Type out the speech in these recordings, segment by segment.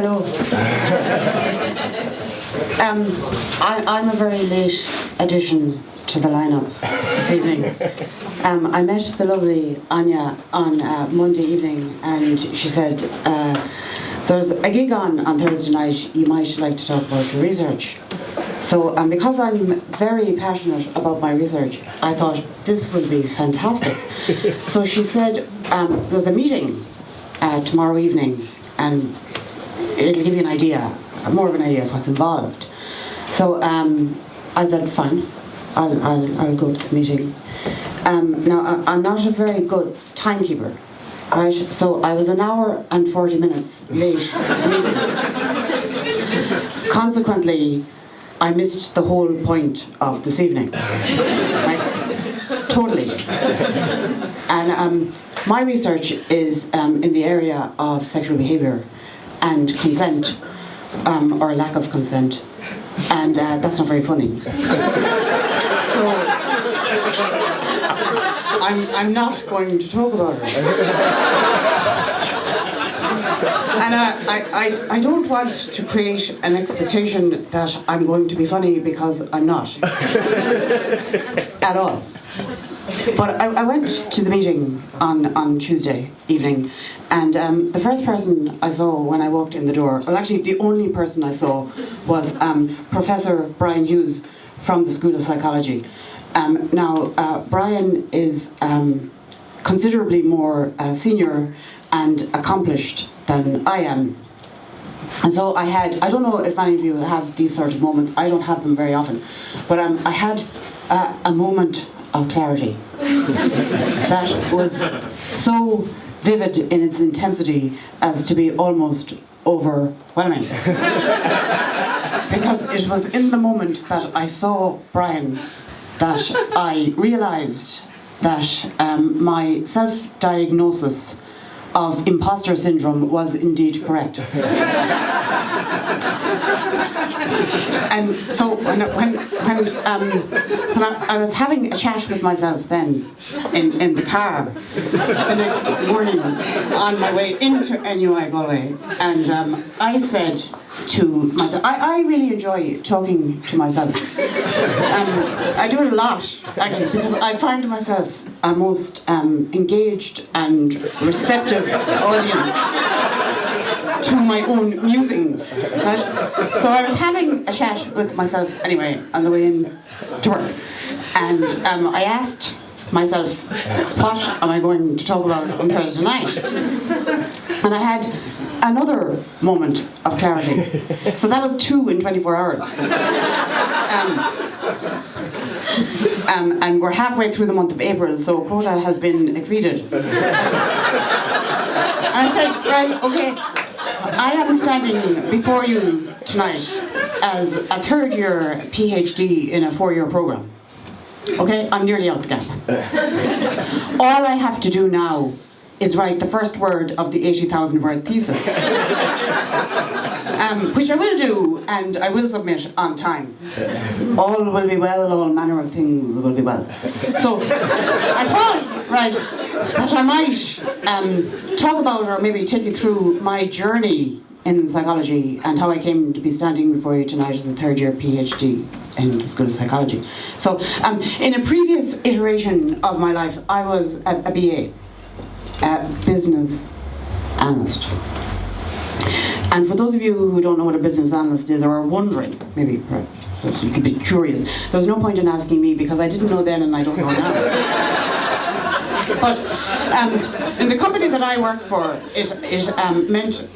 Hello. I'm a very late addition to the lineup this evening. I met the lovely Anya on Monday evening, and she said, there's a gig on Thursday night, you might like to talk about your research. So because I'm very passionate about my research, I thought this would be fantastic. So she said, there's a meeting tomorrow evening, and it'll give you an idea, more of an idea of what's involved. So I said, fine, I'll go to the meeting. Now, I'm not a very good timekeeper, right? So I was an hour and 40 minutes late to the meeting. Consequently, I missed the whole point of this evening. Like, totally. And my research is in the area of sexual behaviour and consent, or lack of consent, and that's not very funny. So I'm not going to talk about it. And I don't want to create an expectation that I'm going to be funny, because I'm not. At all. But I went to the meeting on Tuesday evening, and the first person I saw when I walked in the door, well, actually the only person I saw, was Professor Brian Hughes from the School of Psychology. Now, Brian is considerably more senior and accomplished than I am. And so I don't know if many of you have these sort of moments, I don't have them very often, but I had a moment of clarity that was so vivid in its intensity as to be almost overwhelming. Because it was in the moment that I saw Brian that I realised that my self-diagnosis of imposter syndrome was indeed correct. And so when I was having a chat with myself then in the car the next morning on my way into NUI Galway, and I said to myself, I really enjoy talking to myself. I do it a lot, actually, because I find myself a most engaged and receptive audience to my own musings, right? So I was having a chat with myself anyway on the way in to work, and I asked myself, what am I going to talk about on Thursday night? And I had another moment of clarity. So that was 2 in 24 hours. And we're halfway through the month of April, so quota has been exceeded. And I said, right, okay, I am standing before you tonight as a third-year PhD in a 4-year program. Okay, I'm nearly out the gap. All I have to do now is write the first word of the 80,000-word thesis, which I will do, and I will submit on time. All will be well, all manner of things will be well. So I thought, right, that I might talk about, or maybe take you through my journey in psychology and how I came to be standing before you tonight as a third-year PhD in the School of Psychology. So in a previous iteration of my life, I was a BA. Business analyst. And for those of you who don't know what a business analyst is, or are wondering, maybe perhaps you could be curious, there's no point in asking me, because I didn't know then and I don't know now. But in the company that I worked for, it meant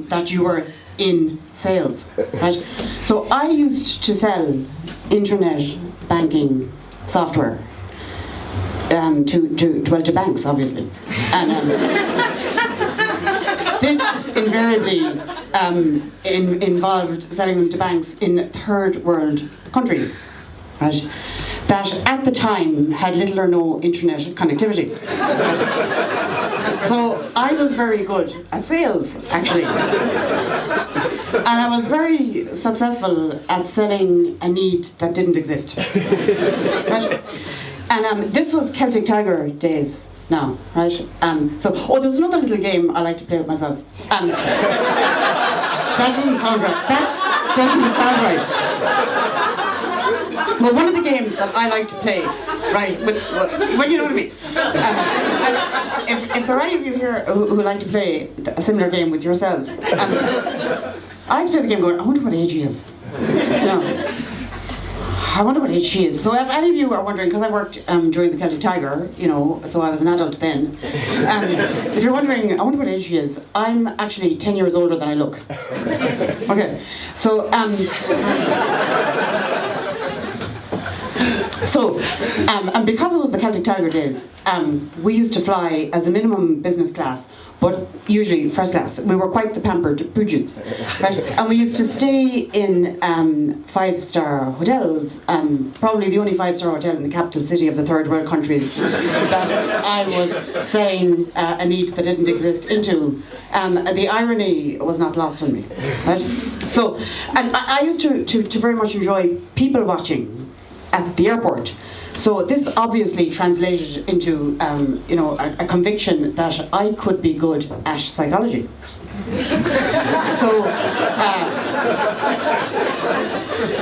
that you were in sales, right? So I used to sell internet banking software to banks, obviously, and this invariably involved selling them to banks in third world countries, right? That at the time had little or no internet connectivity. So I was very good at sales, actually, and I was very successful at selling a need that didn't exist. Right? And this was Celtic Tiger days, now, right? There's another little game I like to play with myself. That doesn't sound right. That doesn't sound right. Well, one of the games that I like to play, right, well, you know what I mean. If there are any of you here who like to play a similar game with yourselves, I like to play the game going, I wonder what age he is. You know, I wonder what age she is. So if any of you are wondering, because I worked during the Celtic Tiger, you know, so I was an adult then. If you're wondering, I wonder what age she is, I'm actually 10 years older than I look. Okay, so, and because it was the Celtic Tiger days, we used to fly as a minimum business class, but usually first class. We were quite the pampered pooches, right? And we used to stay in 5-star hotels, probably the only 5-star hotel in the capital city of the third world countries that I was selling a need that didn't exist into. The irony was not lost on me, right? So, and I used to very much enjoy people watching at the airport. So this obviously translated into, a conviction that I could be good at psychology. So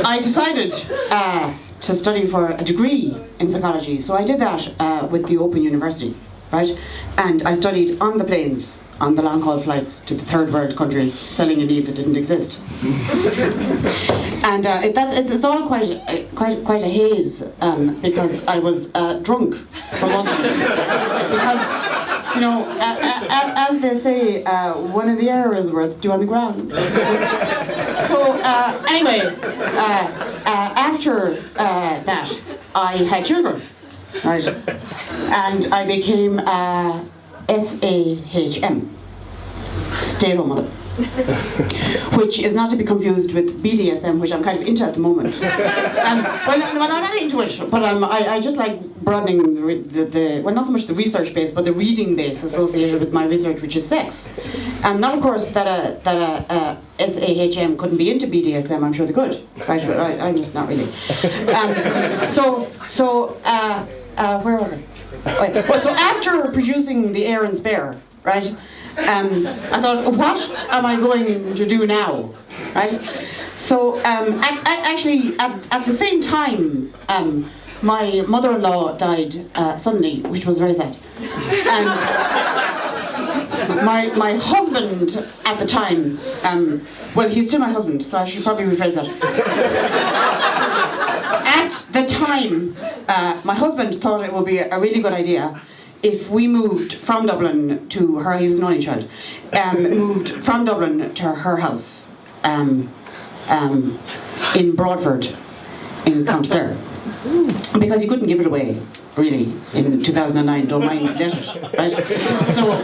I decided to study for a degree in psychology. So I did that with the Open University, right? And I studied on the planes, on the long-haul flights to the third world countries, selling a need that didn't exist. And it's all quite a haze, because I was drunk for most of it. Because, you know, as they say, one in the air is worth two on the ground. So anyway, after that, I had children, right? And I became SAHM, stay-at-home mother, which is not to be confused with BDSM, which I'm kind of into at the moment. Well, I'm not into it, but I just like broadening well, not so much the research base, but the reading base associated with my research, which is sex. Not, of course, that a SAHM couldn't be into BDSM. I'm sure they could, right? But I'm just not really. Where was I? Well, so after producing the Air and Spare, right, I thought, what am I going to do now, right? So actually, at the same time, my mother-in-law died suddenly, which was very sad. And my husband at the time, well, he's still my husband, so I should probably rephrase that. At the time, my husband thought it would be a really good idea if we moved from Dublin to her, he was an only child, moved from Dublin to her house in Broadford in County Clare. Because he couldn't give it away, really, in 2009, don't mind, let it, right? So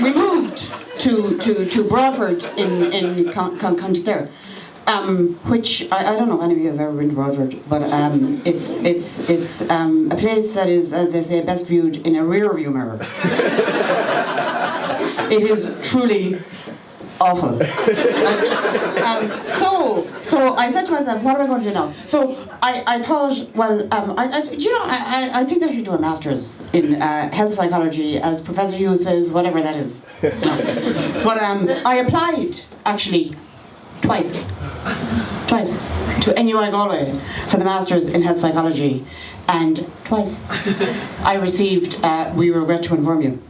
we moved to Broadford in County Clare. Which I don't know if any of you have ever been to Broadford, but it's a place that is, as they say, best viewed in a rear view mirror. It is truly awful. So I said to myself, what am I going to do now? So I thought, well, I think I should do a master's in health psychology, as Professor Hugh says, whatever that is. But I applied, actually, twice to NUI Galway for the Masters in Health Psychology, and twice I received, we regret to inform you.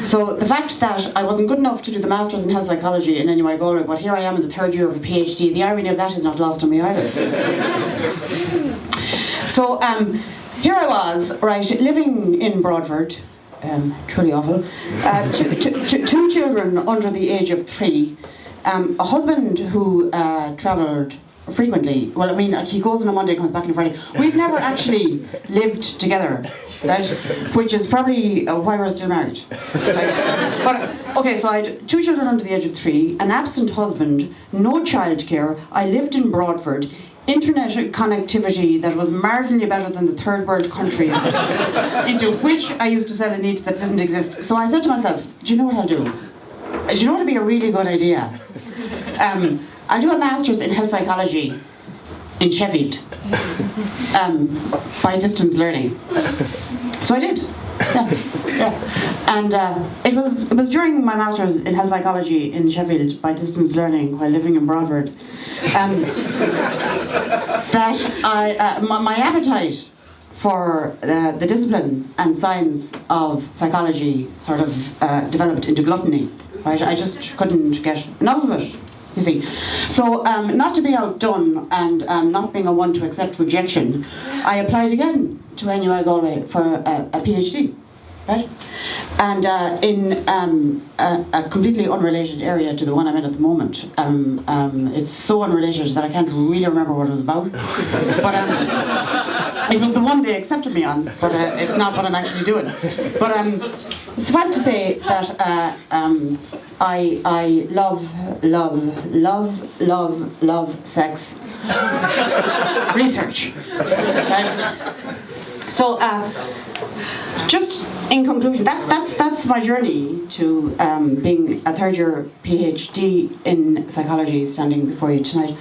So the fact that I wasn't good enough to do the Masters in Health Psychology in NUI Galway, but here I am in the third year of a PhD, the irony of that is not lost on me either. So here I was, right, living in Broadford, truly awful, two children under the age of 3, a husband who travelled frequently. Well, I mean, he goes on a Monday, comes back on a Friday. We've never actually lived together, right? Which is probably why we're still married. Okay, so I had 2 children under the age of 3, an absent husband, no childcare. I lived in Broadford, internet connectivity that was marginally better than the third world countries, into which I used to sell a need that doesn't exist. So I said to myself, do you know what I'll do? Do you know what would be a really good idea? I'll do a master's in health psychology in Sheffield by distance learning. So I did. And it was during my master's in health psychology in Sheffield by distance learning while living in Broadford that my appetite for the discipline and science of psychology sort of developed into gluttony. Right? I just couldn't get enough of it, you see. So not to be outdone and not being a one to accept rejection, I applied again to NUI Galway for a PhD. Right? And in a completely unrelated area to the one I'm in at the moment. It's so unrelated that I can't really remember what it was about. But it was the one they accepted me on, but it's not what I'm actually doing. But suffice to say that I love sex research. Right? So, just in conclusion, that's my journey to being a third-year PhD in psychology, standing before you tonight.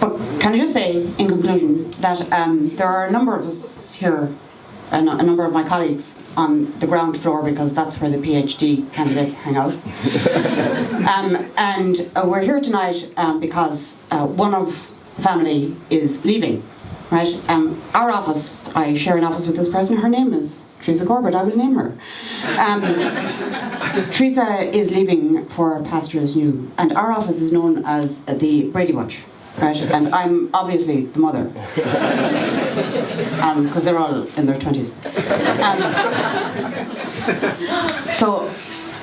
But can I just say, in conclusion, that there are a number of us here, a number of my colleagues on the ground floor, because that's where the PhD candidates hang out. And we're here tonight because one of the family is leaving. Right? Our office, I share an office with this person, her name is Teresa Corbett, I will name her. Teresa is leaving for pastures new, and our office is known as the Brady Bunch, right? And I'm obviously the mother, because they're all in their 20s. So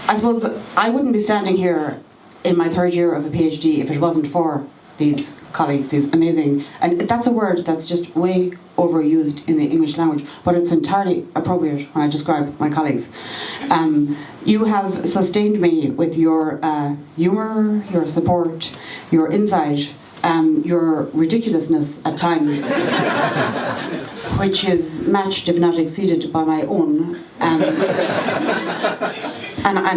I suppose I wouldn't be standing here in my third year of a PhD if it wasn't for these colleagues, these amazing, and that's a word that's just way overused in the English language, but it's entirely appropriate when I describe my colleagues. You have sustained me with your humour, your support, your insight, your ridiculousness at times, which is matched, if not exceeded, by my own. And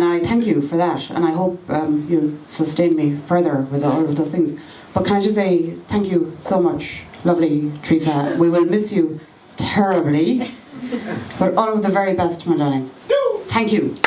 I thank you for that, and I hope you'll sustain me further with all of those things. But can I just say thank you so much, lovely Teresa. We will miss you terribly, but all of the very best, my darling. Thank you.